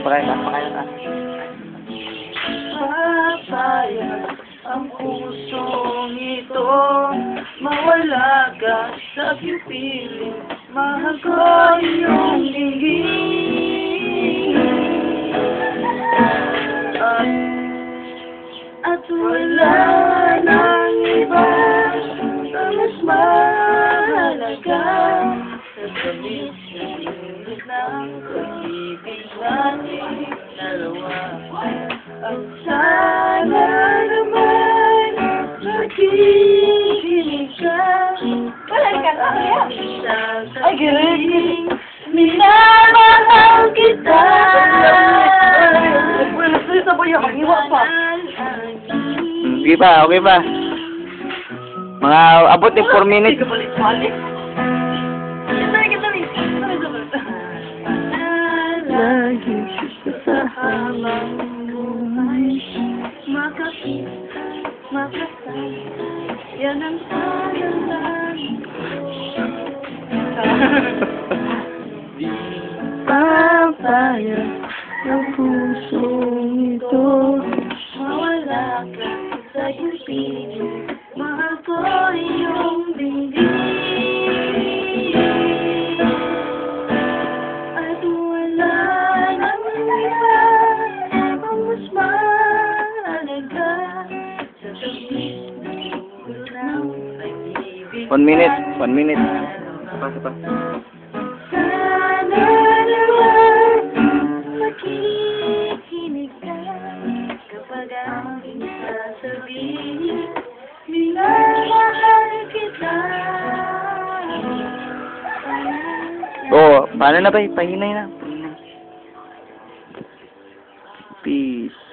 Papaya ka. Papayag ang pusong ito, mawala ka sa pipiling, mahal ko iyong hingin. At wala nang iba na mas mahalaga sa tamis ng pag-ibig natin dalawa. Ang sana naman makikinig ka. Wala ka na yan. Ay, giling, minamahal kita. Wala sa'yo sa bayo, mag-iwa pa. Okay ba? Mga abot ng 4 minutes. Balik-balik. Lagi sa habang buhay, makasal, yan ang panalan papayag ng pusong ito, mawala ka sa iyong piling, mahal ko iyong dinggin. At wala nang iba ang mas mahalaga sa tamis ng pag-ibig. 1 minute. Sapa. Sana naman makikinig ka kapag ang sasabihin, minamahal kita. Oh, paano na ba? Pahinay na. Peace.